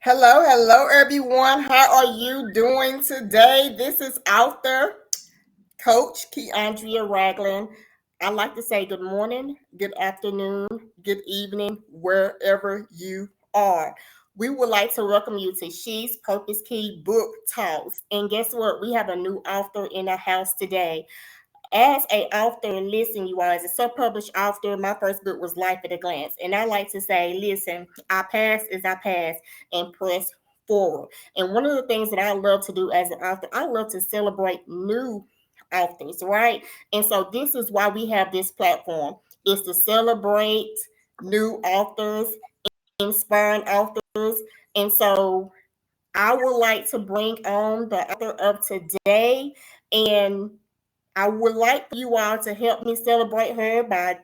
Hello, everyone. How are you doing today? This is author Coach Keandria Ragland. I like to say good morning, good afternoon, good evening, wherever you are. We would like to welcome you to She's Purposeke Book Talks. And guess what? We have a new author in the house today. As a author, listen, you guys, as a self-published author, my first book was Life at a Glance. And I like to say, listen, our past is our past and press forward. And one of the things that I love to do as an author, I love to celebrate new authors, right? And so this is why we have this platform, is to celebrate new authors, inspiring authors. And so I would like to bring on the author of today, and I would like for you all to help me celebrate her by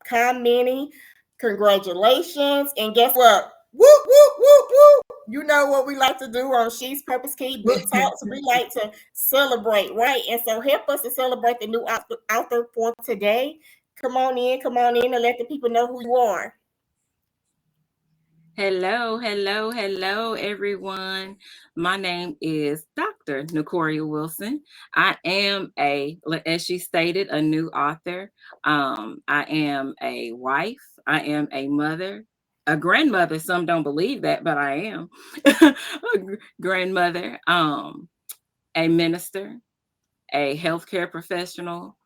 commenting, congratulations, and guess what? Whoop, whoop, whoop, whoop. You know what we like to do on She's Purposeke Book Talks. We like to celebrate, right? And so help us to celebrate the new author for today. Come on in, and let the people know who you are. Hello, everyone. My name is Dr. Nycorya Wilson. I am as she stated, a new author. I am a wife. I am a mother, a grandmother. Some don't believe that, but I am a grandmother, a minister, a healthcare professional,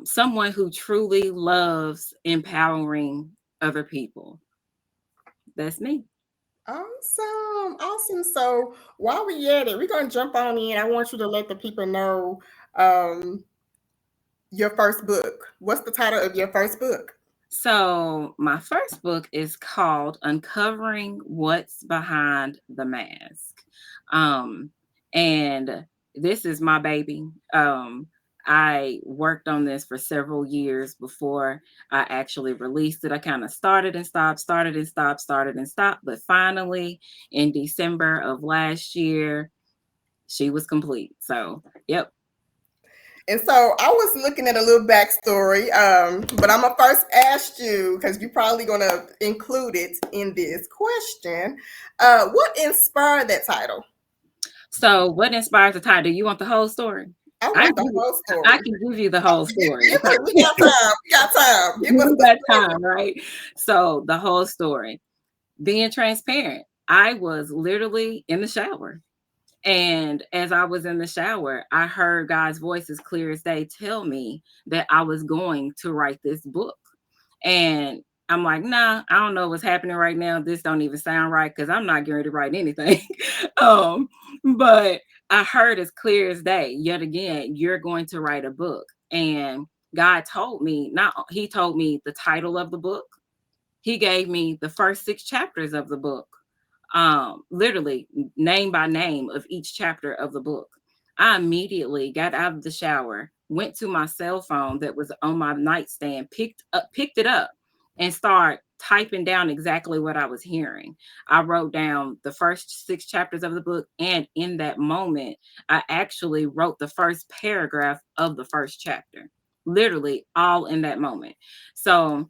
someone who truly loves empowering other people. That's me. Awesome. So while we at it, we're gonna jump on in. I want you to let the people know um, your first book. What's the title of your first book? So, my first book is called Uncovering What's Behind the Mask. Um, and this is my baby. I worked on this for several years before I actually released it. I kind of started and stopped, started and stopped, started and stopped. But finally, in December of last year, she was complete. So, yep. And so I was looking at a little backstory, but I'm gonna first ask you because you're probably gonna include it in this question. What inspired that title? So, what inspires the title? Do you want the whole story? I I want the whole I story. can give you the whole story. Give us, we got time. We got time. Give us We the got story. time, right? So the whole story. Being transparent, I was literally in the shower. And as I was in the shower, I heard God's voice as clear as day tell me that I was going to write this book. And I'm like, nah, I don't know what's happening right now. This don't even sound right because I'm not going to write anything. um, but I heard as clear as day, yet again, you're going to write a book. And God told me, he told me the title of the book. He gave me the first 6 chapters of the book, literally name by name of each chapter of the book. I immediately got out of the shower, went to my cell phone that was on my nightstand, picked it up, and started typing down exactly what I was hearing. I wrote down the first 6 chapters of the book, and in that moment, I actually wrote the first paragraph of the first chapter. Literally, all in that moment. So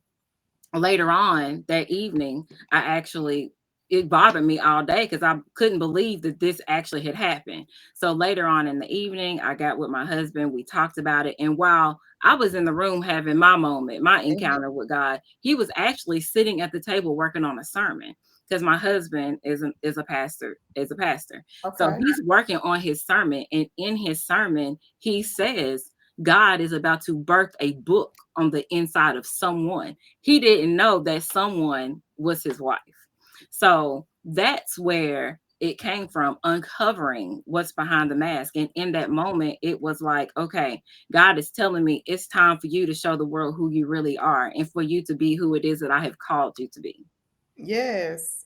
later on that evening, it bothered me all day because I couldn't believe that this actually had happened. So later on in the evening, I got with my husband. We talked about it. And while I was in the room having my moment, my Mhm. encounter with God, he was actually sitting at the table working on a sermon because my husband is a pastor. So Okay. he's working on his sermon. And in his sermon, he says, God is about to birth a book on the inside of someone. He didn't know that someone was his wife. So that's where it came from, uncovering what's behind the mask. And in that moment, it was like, okay, God is telling me it's time for you to show the world who you really are and for you to be who it is that I have called you to be. Yes.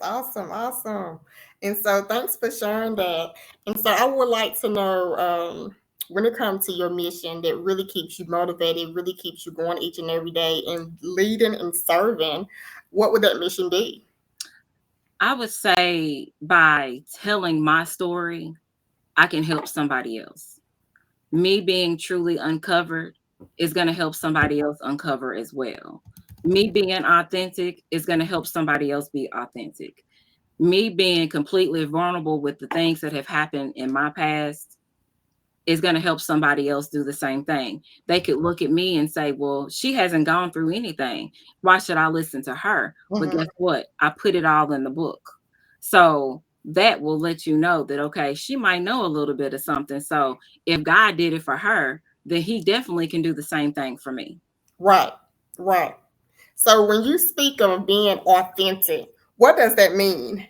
Awesome. And so thanks for sharing that. And so I would like to know when it comes to your mission that really keeps you motivated, really keeps you going each and every day and leading and serving, what would that mission be? I would say by telling my story, I can help somebody else. Me being truly uncovered is going to help somebody else uncover as well. Me being authentic is going to help somebody else be authentic. Me being completely vulnerable with the things that have happened in my past is going to help somebody else do the same thing. They could look at me and say, well, she hasn't gone through anything. Why should I listen to her? But Mm-hmm. guess what? I put it all in the book. So that will let you know that, okay, she might know a little bit of something. So if God did it for her, then he definitely can do the same thing for me. Right, right. So when you speak of being authentic, what does that mean?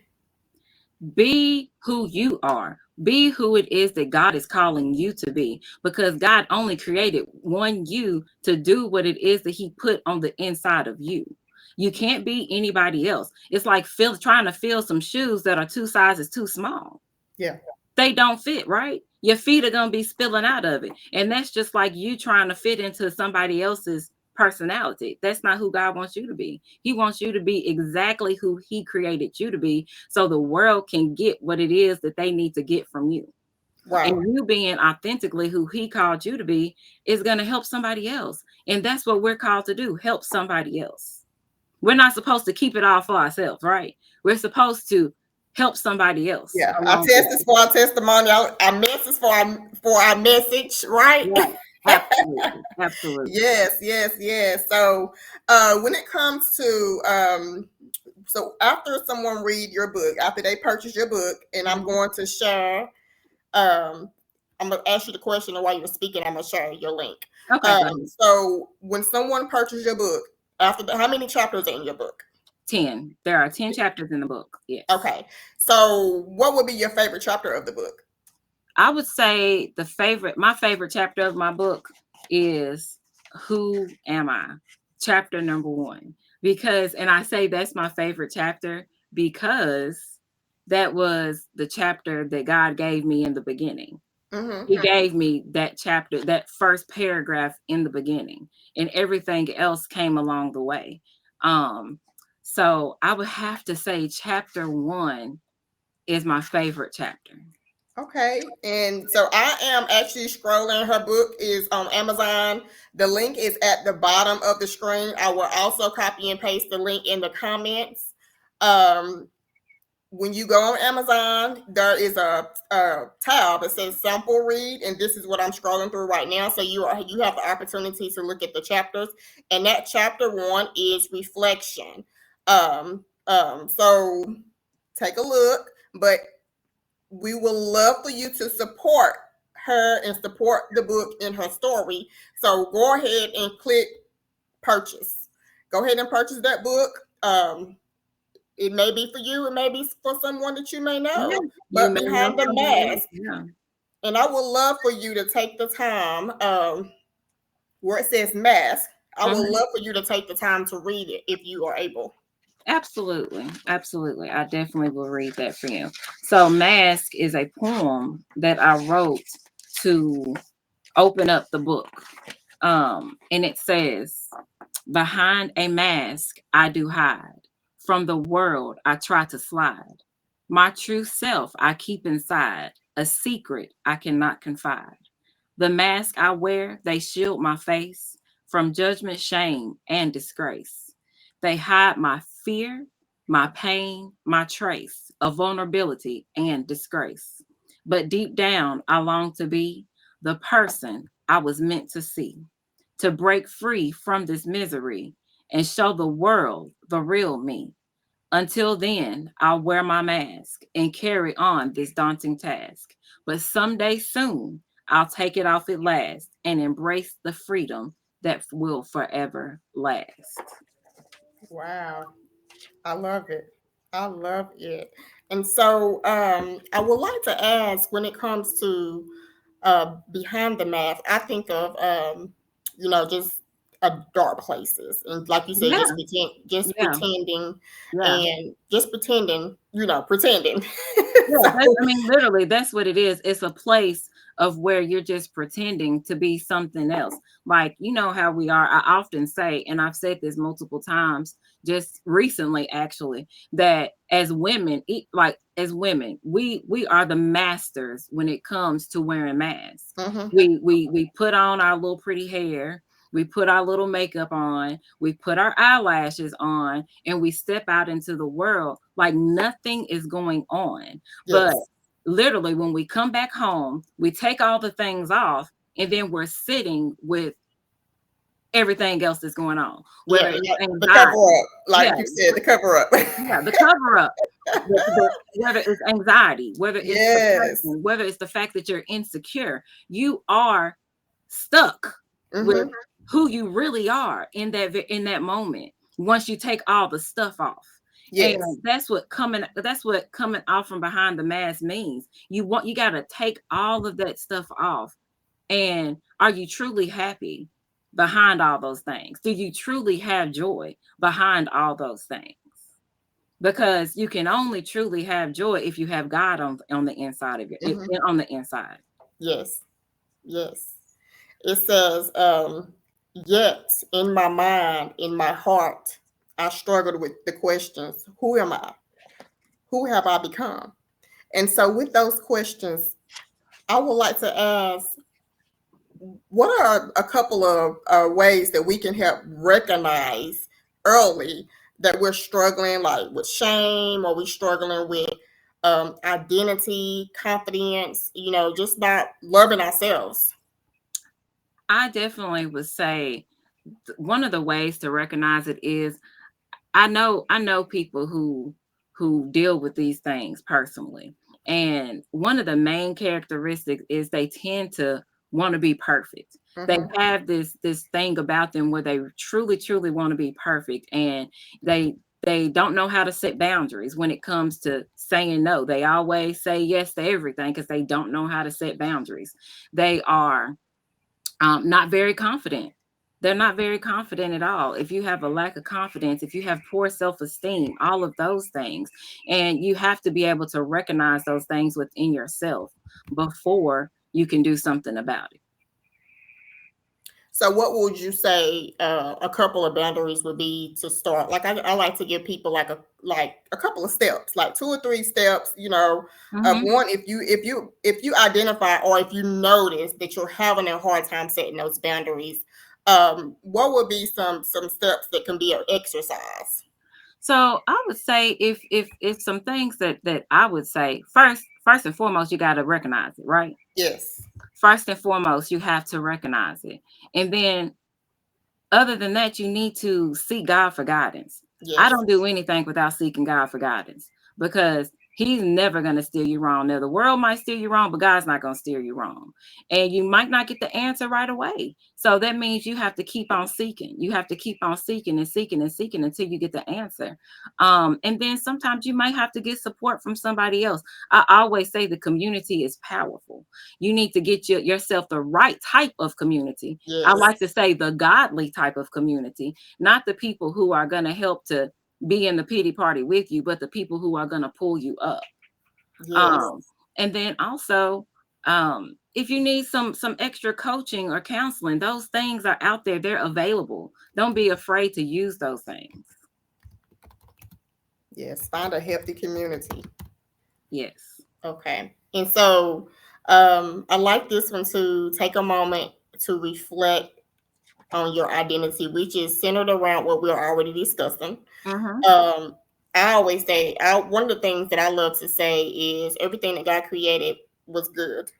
Be who you are. Be who it is that God is calling you to be, because God only created one you to do what it is that he put on the inside of you. You can't be anybody else. It's like trying to fill some shoes that are 2 sizes too small. Yeah. They don't fit, right? Your feet are going to be spilling out of it. And that's just like you trying to fit into somebody else's personality. That's not who God wants you to be. He wants you to be exactly who he created you to be, so the world can get what it is that they need to get from you. Right. And you being authentically who he called you to be is going to help somebody else. And that's what we're called to do, help somebody else. We're not supposed to keep it all for ourselves, right? We're supposed to help somebody else Yeah. Our along the test is way. for our testimony. Our message for our message, right? Right. Absolutely. Absolutely. Yes, yes, yes. So when it comes to so after someone read your book, after they purchase your book, and I'm Mhm. going to share I'm gonna ask you the question, and while you're speaking, I'm gonna share your link. Okay, go ahead. So when someone purchases your book, how many chapters are in your book? 10. There are 10 chapters in the book. Yes. Okay. So what would be your favorite chapter of the book? I would say my favorite chapter of my book is Who Am I? Chapter number 1. Because, and I say that's my favorite chapter because that was the chapter that God gave me in the beginning. Mm-hmm. He gave me that chapter, that first paragraph in the beginning, and everything else came along the way. Um, so I would have to say chapter 1 is my favorite chapter. Okay. And so I am actually scrolling. Her book is on Amazon. The link is at the bottom of the screen. I will also copy and paste the link in the comments. Um, when you go on Amazon, there is a tab that says sample read, and this is what I'm scrolling through right now. So you have the opportunity to look at the chapters, and that chapter 1 is reflection. So take a look, but we would love for you to support her and support the book in her story. So go ahead and click purchase. Go ahead and purchase that book. It may be for you, it may be for someone that you may Yeah, know. you But may know behind the somebody else. mask, Yeah, and I would love for you to take the time, where it says mask, I would mhm. love for you to take the time to read it if you are able. Absolutely, absolutely. I definitely will read that for you. So, Mask is a poem that I wrote to open up the book. And it says, behind a mask, I do hide. From the world, I try to slide. My true self, I keep inside. A secret I cannot confide. The mask I wear, they shield my face from judgment, shame, and disgrace. They hide my fear, my pain, my trace of vulnerability and disgrace. But deep down, I long to be the person I was meant to see, to break free from this misery and show the world the real me. Until then, I'll wear my mask and carry on this daunting task. But someday soon, I'll take it off at last and embrace the freedom that will forever last. Wow. I love it. I love it. And so I would like to ask, when it comes to behind the mask, I think of just dark places, and like you said, Yeah, just yeah, pretending, yeah. and just pretending, pretending. Yeah, So I mean, literally, that's what it is. It's a place of where you're just pretending to be something else. Like, you know how we are. I often say, and I've said this multiple times, just recently, actually, that as women, as women, we are the masters when it comes to wearing masks. mhm. We put on our little pretty hair. we put our little makeup on, we put our eyelashes on, and we step out into the world like nothing is going on. But Yes. literally, when we come back home, we take all the things off, and then we're sitting with everything else that's going on, Yeah. whether it's The cover anxiety. up, Yeah, like you said, the cover up. yeah, the cover up. Whether it's anxiety, whether it's Yes. depression, whether it's the fact that you're insecure, you are stuck with Mm-hmm. who you really are in that moment. Once you take all the stuff off, and Yes. that's what coming off from behind the mask means. You got to take all of that stuff off, and are you truly happy behind all those things? Do you truly have joy behind all those things? Because you can only truly have joy if you have God on the inside of Mm-hmm. on the inside. Yes. Yes. It says, yet in my mind, in my heart, I struggled with the questions: who am I? Who have I become? And so, with those questions, I would like to ask, what are a couple of ways that we can help recognize early that we're struggling, like with shame, or we're struggling with identity, confidence, just not loving ourselves? I definitely would say one of the ways to recognize it is I know people who deal with these things personally. And one of the main characteristics is they tend to want to be perfect. They Mm-hmm. have this thing about them where they truly want to be perfect, and they don't know how to set boundaries when it comes to saying no. They always say yes to everything because they don't know how to set boundaries. They are not very confident. They're not very confident at all. If you have a lack of confidence, if you have poor self-esteem, all of those things, and you have to be able to recognize those things within yourself before you can do something about it. So, what would you say a couple of boundaries would be to start? Like, I like to give people like a couple of steps, like 2 or 3 steps. Mm-hmm. One, if you identify, or if you notice that you're having a hard time setting those boundaries, what would be some steps that can be an exercise? So I would say if some things that I would say first and foremost, you got to recognize it, right? Yes, First and foremost, you have to recognize it, and then other than that, you need to seek God for guidance. I yes, don't do anything without seeking God for guidance because He's never going to steer you wrong. Now, the world might steer you wrong, but God's not going to steer you wrong. And you might not get the answer right away. So that means you have to keep on seeking. You have to keep on seeking and seeking and seeking until you get the answer. And then sometimes you might have to get support from somebody else. I always say the community is powerful. You need to get yourself the right type of community. I yes, like to say the godly type of community, not the people who are going to help to be in the pity party with you, but the people who are going to pull you up. yes, Um, and then also, if you need some extra coaching or counseling, those things are out there. They're available. Don't be afraid to use those things. yes. Find a healthy community. Yes. Okay. And so, I like this one, to take a moment to reflect on your identity, which is centered around what we're already discussing. Mm-hmm. Um, I always say, one of the things that I love to say is everything that God created was good.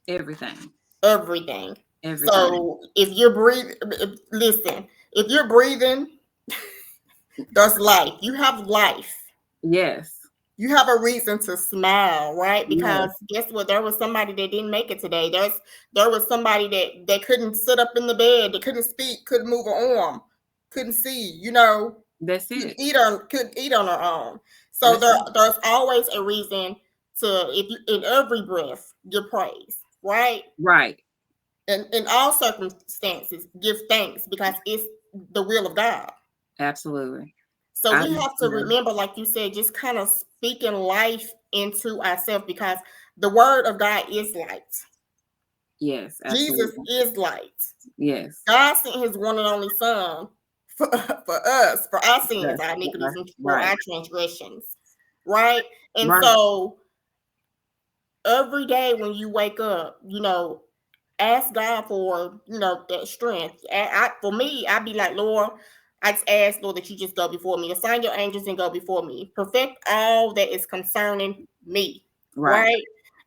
Everything. Everything. Everything. So if you're breathing, listen, if you're breathing, there's life. You have life. Yes. You have a reason to smile, right? Yes. Because guess what? There was somebody that didn't make it today. There was somebody that couldn't sit up in the bed, that couldn't speak, couldn't move an arm, couldn't see. That's Couldn't it. eat on her own. So That's it. there's always a reason to, if you, in every breath, give praise, right? Right. And in all circumstances, give thanks, because it's the will of God. Absolutely. So I we have to yeah. remember, like you said, just kind of speaking life into ourselves, because the word of God is light. Yes, Jesus absolutely. is light. Yes. God sent his one and only son for us, for our sins, Yes. our iniquities, and for Right. our transgressions. Right? And Right. so every day when you wake up, ask God for, that strength. For me, I'd be like, Lord, I just ask, Lord, that you just go before me. Assign your angels and go before me. Perfect all that is concerning me. Right.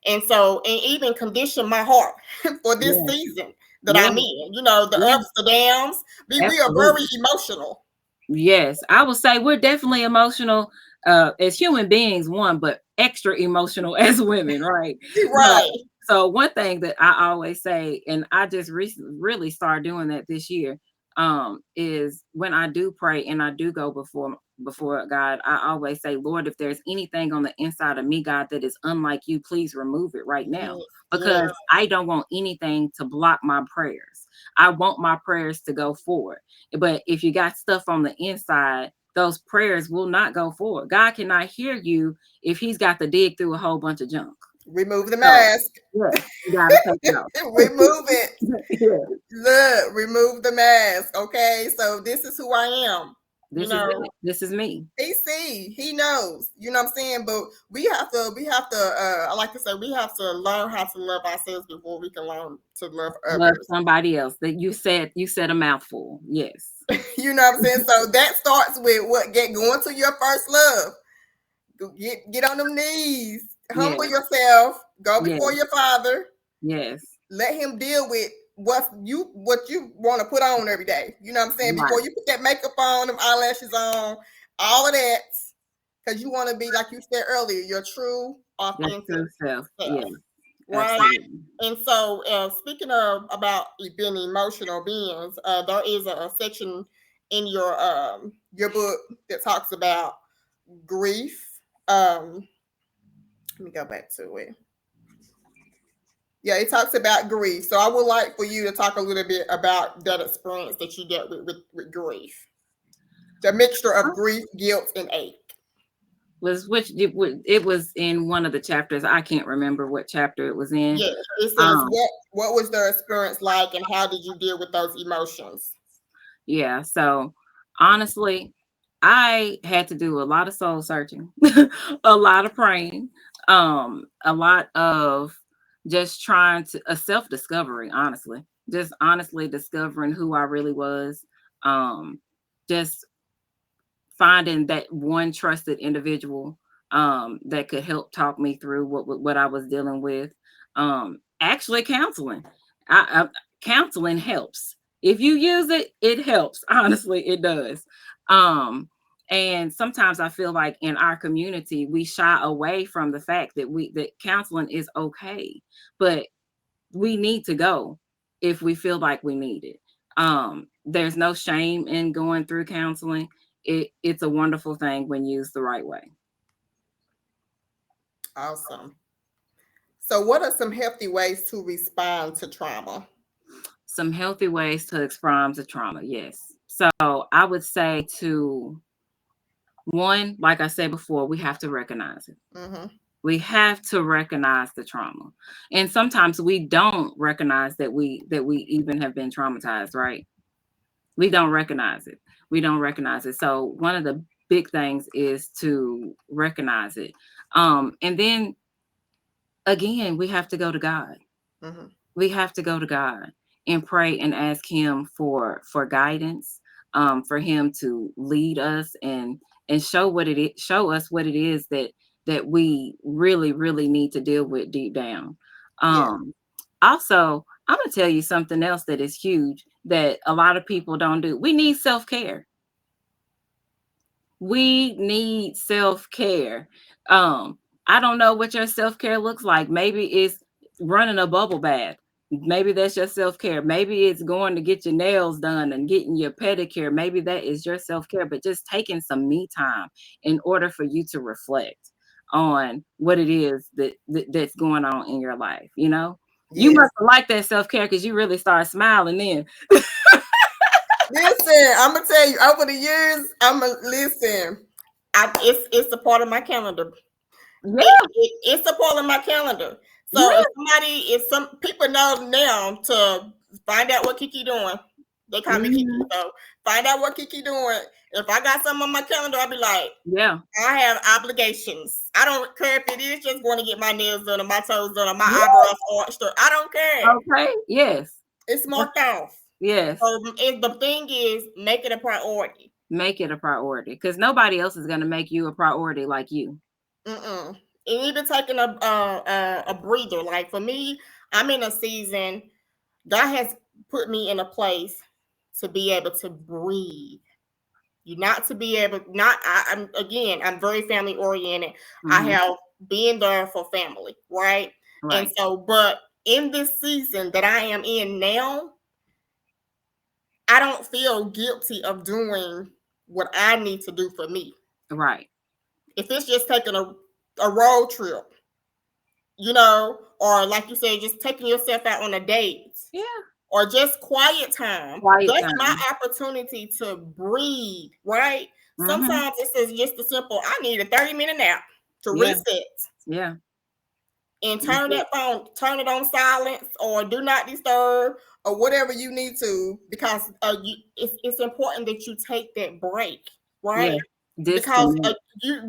And so, and even condition my heart for this season that I'm in. The ups, the downs. We are very emotional. Yes, I would say we're definitely emotional as human beings, one, but extra emotional as women, right? Right. So one thing that I always say, and I just recently really started doing that this year, is when I do pray and I do go before God, I always say, Lord, if there's anything on the inside of me, God, that is unlike you, please remove it right now. Because I don't want anything to block my prayers. I want my prayers to go forward. But if you got stuff on the inside, those prayers will not go forward. God cannot hear you if he's got to dig through a whole bunch of junk. Remove the mask. Yeah, you gotta take it out. Remove it. Look, remove the mask. Okay, so this is who I am. This is me. He see, he knows. You know what I'm saying? But we have to. I like to say, we have to learn how to love ourselves before we can learn to love others. Love somebody else. That you said a mouthful. Yes. You know what I'm saying? So that starts with going to your first love. Get on them knees. Humble yourself. Go before your Father. Yes. Let him deal with what you want to put on every day. You know what I'm saying? Right. Before you put that makeup on, them eyelashes on, all of that, because you want to be, like you said earlier, your true, authentic self. Yeah. Right. Absolutely. And so, speaking about being emotional beings, there is a section in your book that talks about grief. Let me go back to it. Yeah, it talks about grief. So I would like for you to talk a little bit about that experience that you dealt with grief. The mixture of grief, guilt, and ache. It was in one of the chapters. I can't remember what chapter it was in. Yeah, it says what was their experience like, and how did you deal with those emotions? Yeah, so honestly, I had to do a lot of soul searching, a lot of praying, a lot of just trying to a self-discovery, honestly, just honestly discovering who I really was, just finding that one trusted individual that could help talk me through what I was dealing with. Actually, counseling. Counseling helps. If you use it, it helps. Honestly, it does. And sometimes I feel like in our community, we shy away from the fact that counseling is okay, but we need to go if we feel like we need it. There's no shame in going through counseling. It's a wonderful thing when used the right way. Awesome. So what are some healthy ways to respond to trauma? Some healthy ways to respond to trauma, yes. So I would say one, like I said before, we have to recognize it. Mm-hmm. We have to recognize the trauma. And sometimes we don't recognize that we even have been traumatized, right? We don't recognize it. So one of the big things is to recognize it. And then again, we have to go to God. Mm-hmm. We have to go to God and pray and ask him for guidance, for him to lead us and show us what it is that we really, really need to deal with deep down. Also, I'm going to tell you something else that is huge that a lot of people don't do. We need self-care. We need self-care. I don't know what your self-care looks like. Maybe it's running a bubble bath. Maybe that's your self-care. Maybe it's going to get your nails done and getting your pedicure. Maybe that is your self-care, but just taking some me time in order for you to reflect on what it is that's going on in your life. You know, you must like that self-care because you really start smiling then. Listen, I'm gonna tell you, over the years, it's a part of my calendar. Yeah. It's a part of my calendar. So if some people know now to find out what Kiki doing. They call me Kiki. So find out what Kiki doing. If I got something on my calendar, I'll be like, yeah, I have obligations. I don't care if it is just going to get my nails done or my toes done or my eyebrows arched. I don't care. Okay. Yes. It's marked off. Yes. So the thing is, make it a priority. Make it a priority, because nobody else is going to make you a priority like you. And even taking a breather. Like for me, I'm in a season. God has put me in a place to be able to breathe. You not to be able, not, I'm very family oriented. I have been there for family, right? And so, but in this season that I am in now, I don't feel guilty of doing what I need to do for me. Right. If it's just taking a road trip, you know, or like you said, just taking yourself out on a date. Yeah. Or just quiet time. That's my opportunity to breathe, right? Sometimes this is just a simple, I need a 30-minute nap to reset. Yeah. And turn that phone, turn it on silence or do not disturb or whatever you need to, because it's important that you take that break, right? Yeah. Because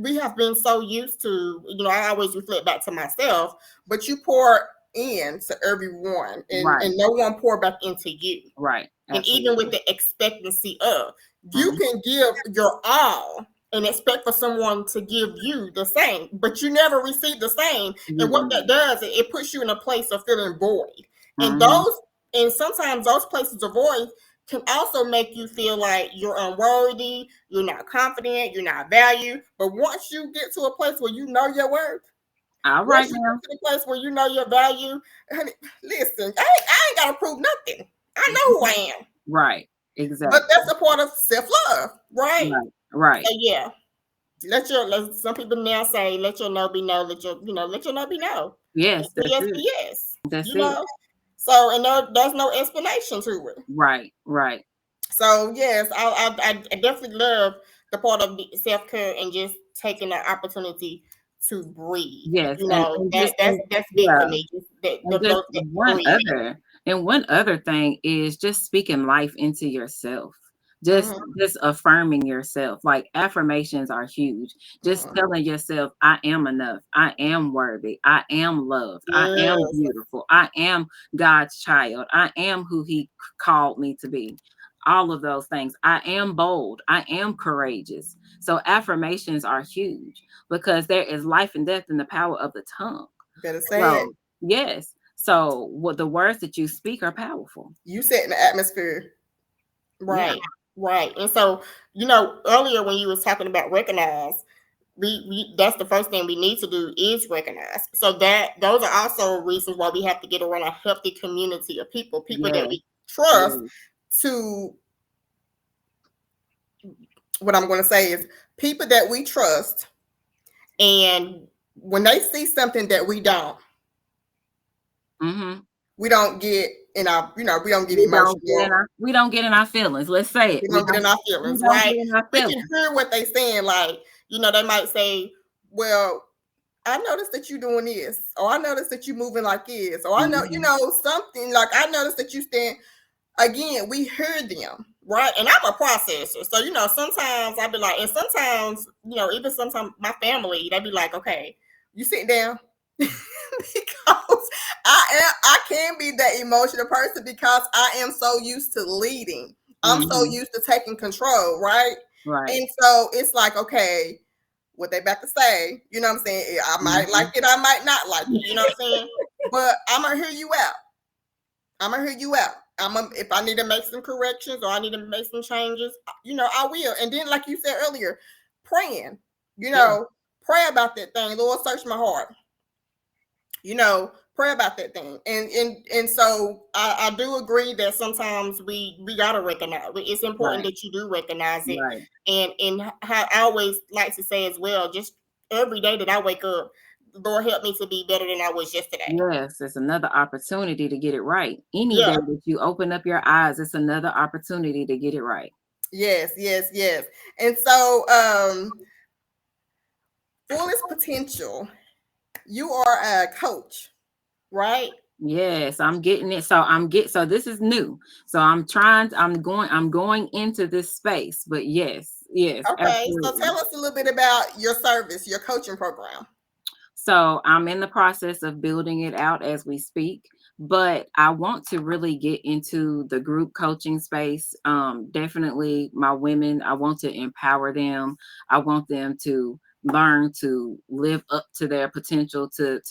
we have been so used to, you know, I always reflect back to myself, but you pour in to everyone and no one pour back into you. Right. Absolutely. And even with the expectancy of, you can give your all and expect for someone to give you the same, but you never receive the same. And what that does, it puts you in a place of feeling void. And sometimes those places of void can also make you feel like you're unworthy, you're not confident, you're not valued. But once you get to a place where you know your worth, all right, once you get to the place where you know your value, honey, listen, I ain't got to prove nothing. I know who I am. Right. Exactly. But that's a part of self-love, right? Right. So yeah. Some people now say, let your no be no, let your no be no. Yes. Yes be yes. That's know? So, and there's no explanation to it. Right. Right. So yes, I definitely love the part of self-care and just taking the opportunity to breathe. Yes, you know, that's big for me. One other thing is just speaking life into yourself. Just affirming yourself. Like affirmations are huge. Just telling yourself, I am enough. I am worthy. I am loved. I am beautiful. I am God's child. I am who He called me to be. All of those things. I am bold. I am courageous. So affirmations are huge because there is life and death in the power of the tongue. Better say it. Yes. So what the words that you speak are powerful. You set in the atmosphere. Right. Yeah. Right. And so, you know, earlier when you was talking about recognize, we that's the first thing we need to do is recognize. So those are also reasons why we have to get around a healthy community of people that we trust to, what I'm going to say is people that we trust, and when they see something that we don't, we don't get in our, we don't get emotional. We don't get in our feelings. Let's say it. We don't get in our feelings, right? We can hear what they're saying. Like, you know, they might say, well, I noticed that you're doing this, or I noticed that you're moving like this, or I know, you know, something like I noticed that you stand. Again, we hear them, right? And I'm a processor. So, you know, sometimes I'd be like, and sometimes, you know, even sometimes my family, they'd be like, okay, you sit down. Because I can be that emotional person because I am so used to leading. I'm so used to taking control, right? Right. And so it's like, okay, what they about to say, you know what I'm saying? I might like it, I might not like it, you know what I'm saying? But I'm gonna hear you out. If I need to make some corrections or I need to make some changes, you know, I will. And then, like you said earlier, praying, you know, pray about that thing. Lord, search my heart. You know, pray about that thing. And so I do agree that sometimes we gotta recognize. It's important that you do recognize it. Right. And how I always like to say as well, just every day that I wake up, Lord help me to be better than I was yesterday. Yes, it's another opportunity to get it right. Any day that you open up your eyes, it's another opportunity to get it right. Yes. And so fullest potential, you are a coach, right? Yes, I'm getting it. So this is new. So I'm going into this space. But yes, Okay, so absolutely. tell us a little bit about your service, your coaching program. So I'm in the process of building it out as we speak, but I want to really get into the group coaching space. Definitely my women, I want to empower them. I want them to learn to live up to their potential, to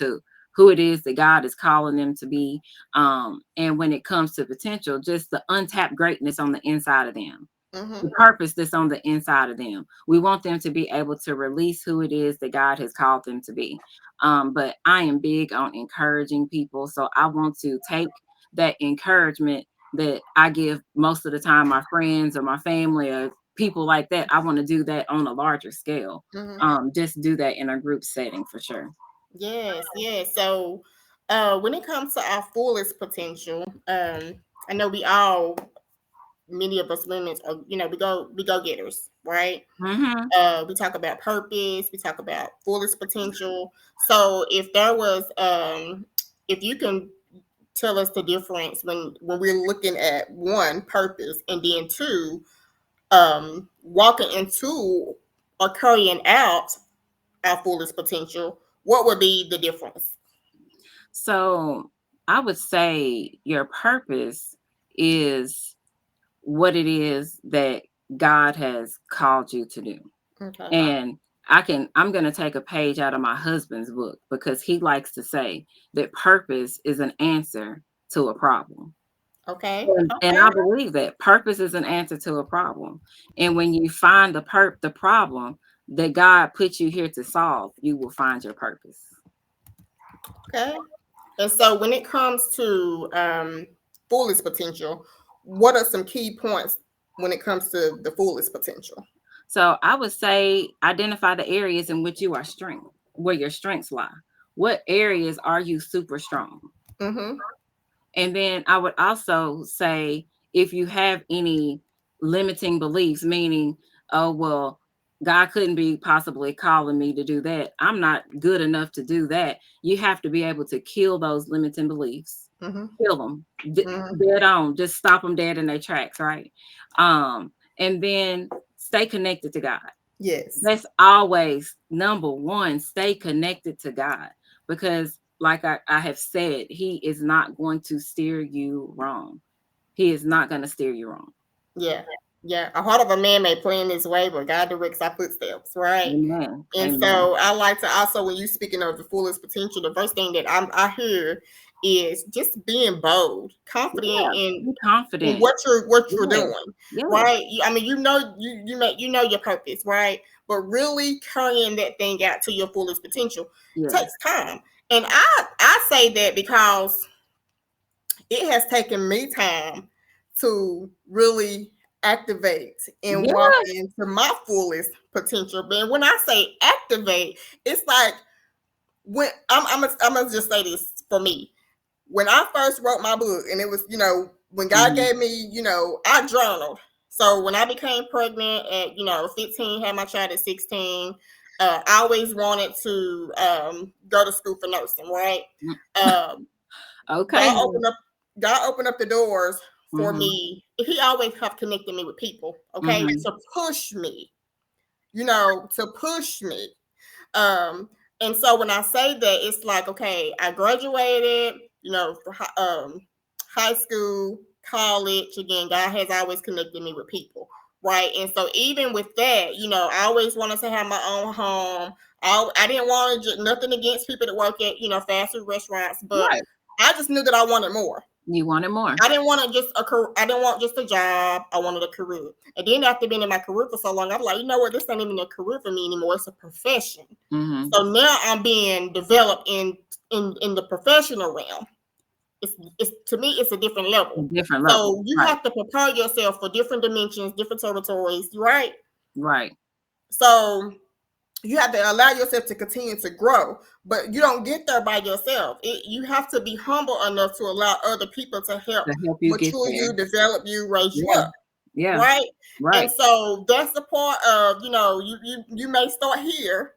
who it is that God is calling them to be. And when it comes to potential, just the untapped greatness on the inside of them, the Mm-hmm. purpose that's on the inside of them. We want them to be able to release who it is that God has called them to be. But I am big on encouraging people. So I want to take that encouragement that I give most of the time my friends or my family or people like that. I want to do that on a larger scale. Mm-hmm. Just do that in a group setting for sure. Yes, yes. So, when it comes to our fullest potential, I know we all, many of us women, are, we go getters, right? Hmm. We talk about purpose, we talk about fullest potential. So, if you can tell us the difference when we're looking at one, purpose, and then two, walking into or carrying out our fullest potential, what would be the difference? So I would say your purpose is what it is that God has called you to do. Okay. And I'm going to take a page out of my husband's book because he likes to say that purpose is an answer to a problem. Okay. And I Okay. believe that purpose is an answer to a problem. And when you find the problem that God put you here to solve, you will find your purpose. Okay. And so when it comes to fullest potential, what are some key points when it comes to the fullest potential? So I would say identify the areas in which you are strength, where your strengths lie. What areas are you super strong? Mm-hmm. And then I would also say if you have any limiting beliefs, meaning, oh, well, God couldn't be possibly calling me to do that. I'm not good enough to do that. You have to be able to kill those limiting beliefs, Mm-hmm. kill them Mm-hmm. dead on, just stop them dead in their tracks, right? And then stay connected to God. Yes. That's always number one. Stay connected to God because, like I have said, He is not going to steer you wrong. He is not going to steer you wrong. Yeah. Yeah. A heart of a man may plan his way, but God directs our footsteps, right? Amen. And Amen. so I like to also, when you speaking of the fullest potential, the first thing that I hear is just being bold, confident Yeah. in Be in confident. what you're Yes. doing, Yes. right? I mean, you know your purpose, right? But really carrying that thing out to your fullest potential Yes. takes time, and I say that because it has taken me time to really activate and walk Yes. into my fullest potential. But when I say activate, it's like when I'm gonna just say this for me. When I first wrote my book, and it was, when God Mhm. gave me, I journaled. So when I became pregnant at, 15, had my child at 16, I always wanted to go to school for nursing, right? Mm. Um, Okay. God opened up God opened up the doors for Mhm. me. He always have connected me with people, okay, Mhm. to push me, to push me. Um, and so when I say that, it's like, okay, I graduated, for high school, college. Again, God has always connected me with people, right? And so even with that, I always wanted to have my own home. I didn't want to nothing against people that work at, fast food restaurants, but Right. I just knew that I wanted more. You wanted more. I didn't want I didn't want just a job. I wanted a career. And then after being in my career for so long, I'm like, you know what? This ain't even a career for me anymore. It's a profession. Mhm. So now I'm being developed in the professional realm. It's to me, it's a different level. Different level. So you Right. have to prepare yourself for different dimensions, different territories, right? Right. So you have to allow yourself to continue to grow, but you don't get there by yourself. You have to be humble enough to allow other people to help To help you get mature there. you, develop you, raise you Yeah. up, Yeah. right? And Right. so that's the part of, you may start here,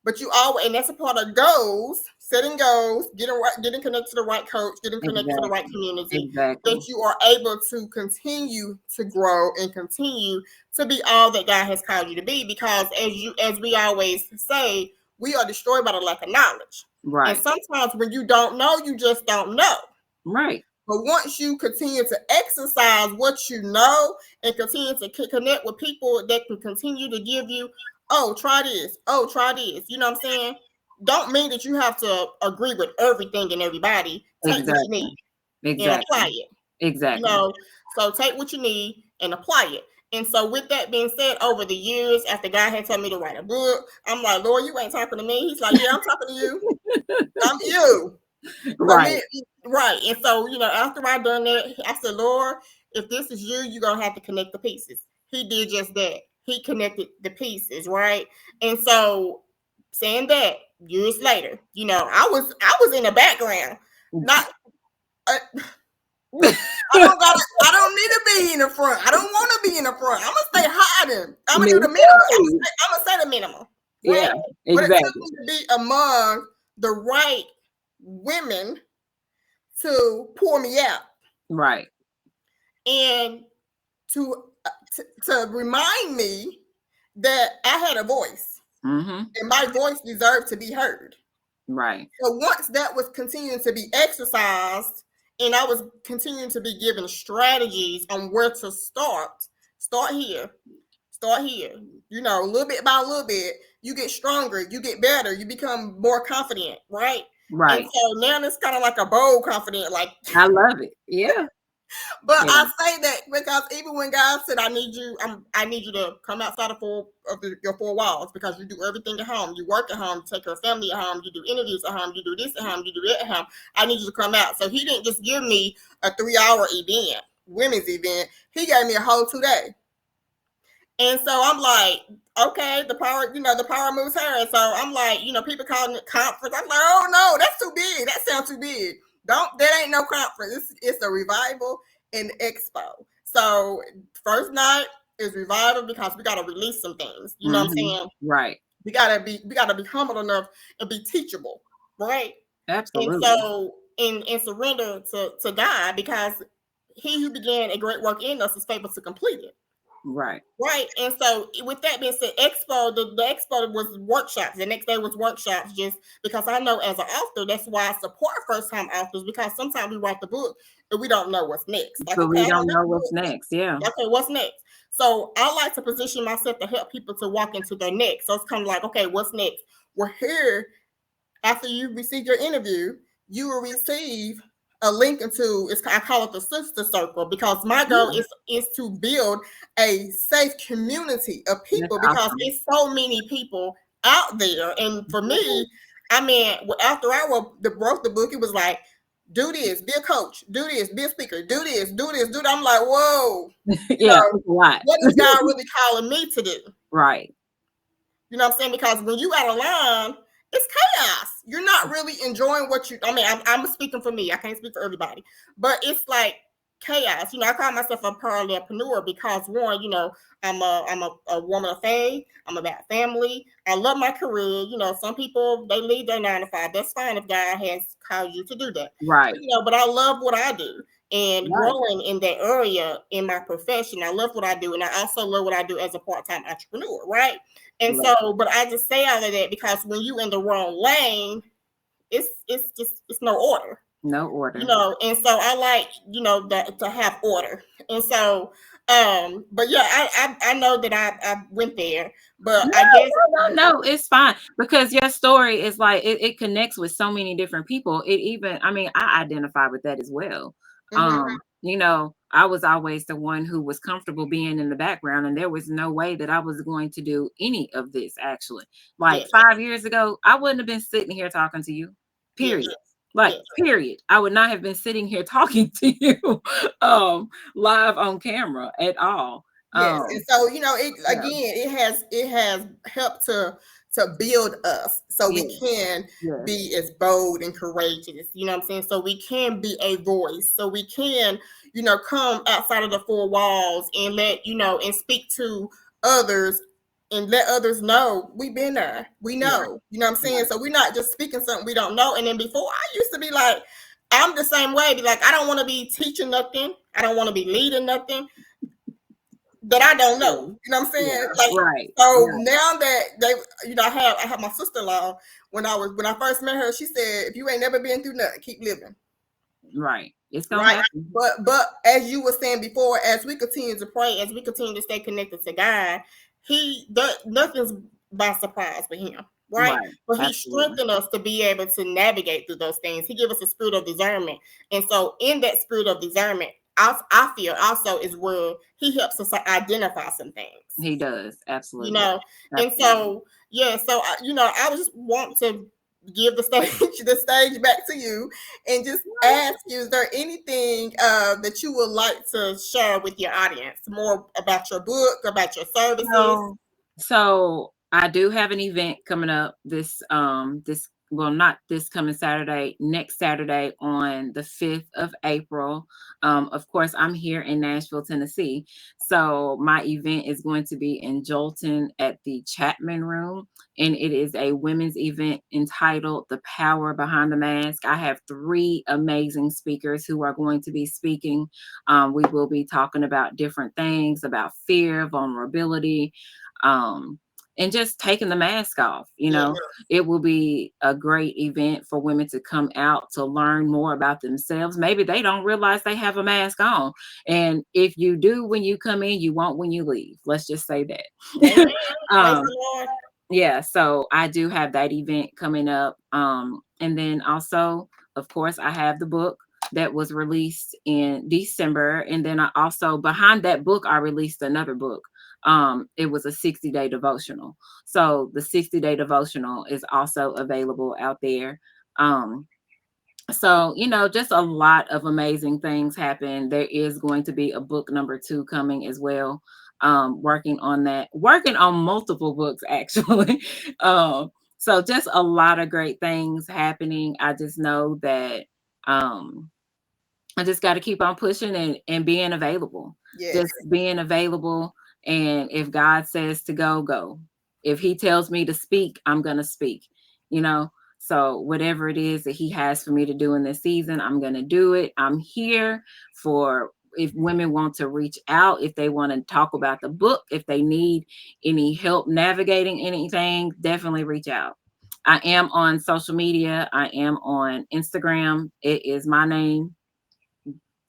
but you always, and that's a part of goals, setting goals, getting connected to the right coach, getting connected to the right community, that you are able to continue to grow and continue to be all that God has called you to be. Because as we always say, we are destroyed by the lack of knowledge. Right. And sometimes when you don't know, you just don't know. Right. But once you continue to exercise what you know and continue to connect with people that can continue to give you, oh, try this. Oh, try this. You know what I'm saying? Don't mean that you have to agree with everything and everybody. Take what you need and apply it. Exactly. You know, so take what you need and apply it. And so with that being said, over the years, after God had told me to write a book, I'm like, Lord, you ain't talking to me. He's like, yeah, I'm talking to you. I'm you. Right. Right. And so, you know, after I done that, I said, Lord, if this is you, you're going to have to connect the pieces. He did just that. He connected the pieces, right? And so saying that, years later, you know, I was in the background. Not I don't need to be in the front. I don't want to be in the front. I'm gonna stay hiding. I'm gonna do the minimum. I'm gonna say the minimum. Right? Yeah, exactly. But it took me to be among the right women to pour me out. Right. And to remind me that I had a voice. Mm-hmm. And my voice deserved to be heard. Right. So once that was continuing to be exercised, and I was continuing to be given strategies on where to start here. You know, little bit by little bit, you get stronger, you get better, you become more confident, right? Right. And so now it's kind of like a bold confident, like I love it. Yeah. But yeah. I say that because even when God said, I need you to come outside of your four walls, because you do everything at home. You work at home, you take care of family at home, you do interviews at home, you do this at home, you do that at home. I need you to come out. So he didn't just give me a 3-hour event, women's event. He gave me a whole 2 day. And so I'm like, okay, the power moves her. And so I'm like, you know, people calling it conference. I'm like, oh no, that's too big. That sounds too big. That ain't no conference. It's a revival and expo. So first night is revival because we gotta release some things. You know what I'm saying? Right. We gotta be humble enough and be teachable, right? Absolutely. And so and surrender to God, because he who began a great work in us is faithful to complete it. Right. Right. And so with that being said, the expo was workshops. The next day was workshops, just because I know as an author, that's why I support first time authors, because sometimes we write the book and we don't know what's next. Like, so we don't know what's next. Yeah. Okay, what's next? So I like to position myself to help people to walk into their next. So it's kind of like, okay, what's next? We're here. After you receive your interview, you will receive a link into, I call it the sister circle, because my goal is to build a safe community of people. That's because it's so many people out there. And for me, I mean, after I wrote the book, it was like, do this, be a coach, do this, be a speaker, do this, do this, do that. I'm like, whoa. Yeah, what is God really calling me to do? Right. You know what I'm saying? Because when you out of line, it's chaos. You're not really enjoying what you. I mean, I'm speaking for me. I can't speak for everybody, but it's like chaos. You know, I call myself a parallelpreneur because, one, you know, I'm a woman of faith. I'm about family. I love my career. You know, some people, they leave their 9 to 5. That's fine if God has called you to do that. Right. You know, but I love what I do. And growing in that area in my profession, I love what I do. And I also love what I do as a part-time entrepreneur, right? And so, but I just say all of that because when you in the wrong lane, it's no order. No order. You know, and so I like, you know, that to have order. And so, but yeah, I know that I went there, but I guess no, it's fine, because your story is like it connects with so many different people. It even, I mean, I identify with that as well. You know, I was always the one who was comfortable being in the background, and there was no way that I was going to do any of this. Actually, like 5 years ago, I wouldn't have been sitting here talking to you. Period. Period. I would not have been sitting here talking to you live on camera at all. Yes. And so, you know, it has helped to build us so we can be as bold and courageous, you know what I'm saying? So we can be a voice, so we can, you know, come outside of the 4 walls and let, you know, and speak to others and let others know we've been there. We know. Right. You know what I'm saying? Right. So we're not just speaking something we don't know. And then before, I used to be like, I'm the same way. Be like, I don't want to be teaching nothing. I don't want to be leading nothing that I don't know. You know what I'm Yeah. saying? Like, Right. so Right. now that they, I have my sister-in-law. When I first met her, she said, if you ain't never been through nothing, keep living. Right. It's gonna Right. happen. But as you were saying before, as we continue to pray, as we continue to stay connected to God, nothing's by surprise for him. Right. Right. But he Absolutely. strengthened us to be able to navigate through those things. He gave us a spirit of discernment. And so in that spirit of discernment, I feel also is where he helps us identify some things. He does. Absolutely. You know, and Absolutely. so yeah, so I just want to give the stage back to you and just ask you, is there anything that you would like to share with your audience, more about your book, about your services? So I do have an event coming up not this coming Saturday, next Saturday on the 5th of April. Of course, I'm here in Nashville, Tennessee. So my event is going to be in Jolton at the Chapman Room, and it is a women's event entitled The Power Behind the Mask. I have 3 amazing speakers who are going to be speaking. We will be talking about different things, about fear, vulnerability, and just taking the mask off. Yeah. It will be a great event for women to come out to learn more about themselves. Maybe they don't realize they have a mask on, and if you do when you come in, you won't when you leave. Let's just say that. Amen. Praise um, the Lord. yeah, so I do have that event coming up. And then also, of course, I have the book that was released in December. And then I also, behind that book, I released another book. It was a 60-day devotional. So the 60-day devotional is also available out there. So, just a lot of amazing things happen. There is going to be a book number 2 coming as well. Working on multiple books actually. So just a lot of great things happening. I just know that I just got to keep on pushing and being available. Yes. Just being available. And if God says to go, go. If he tells me to speak, I'm going to speak, you know? So whatever it is that he has for me to do in this season, I'm going to do it. I'm here for if women want to reach out, if they want to talk about the book, if they need any help navigating anything, definitely reach out. I am on social media. I am on Instagram. It is my name,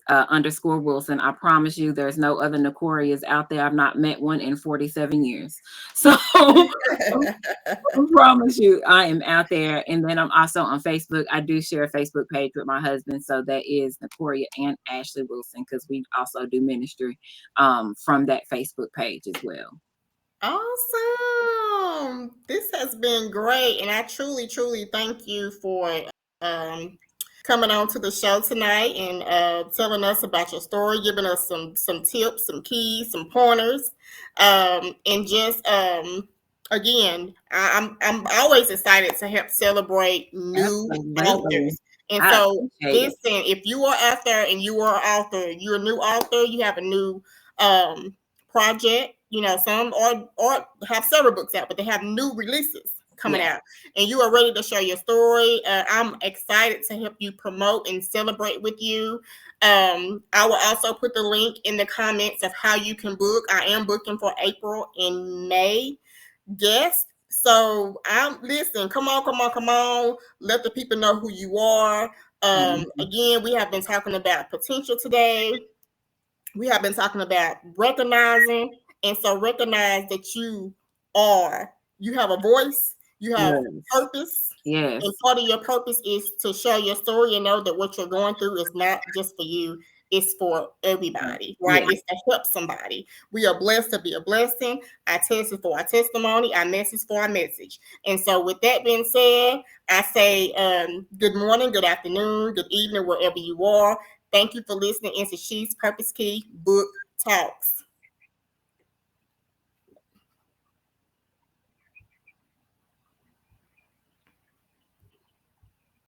_ Wilson. I promise you there's no other Nycoryas out there. I've not met one in 47 years. So I promise you I am out there. And then I'm also on Facebook. I do share a Facebook page with my husband. So that is Nycorya and Ashley Wilson, because we also do ministry from that Facebook page as well. Awesome. This has been great. And I truly, truly thank you for coming on to the show tonight and telling us about your story, giving us some tips, some keys, some pointers. And just again, I'm always excited to help celebrate new authors. And so listen, if you are out there and you are an author, you're a new author, you have a new project, some or have several books out, but they have new releases coming out, and you are ready to share your story. I'm excited to help you promote and celebrate with you. I will also put the link in the comments of how you can book. I am booking for April and May guests. So listen, come on. Let the people know who you are. Again, we have been talking about potential today. We have been talking about recognizing, and so recognize that you have a voice, you have purpose. Yes. And part of your purpose is to share your story and know that what you're going through is not just for you, it's for everybody, right? It's to help somebody. We are blessed to be a blessing. Our test is for our testimony, our message for our message. And so with that being said, I say good morning, good afternoon, good evening, wherever you are. Thank you for listening into She's Purposeke Book Talks.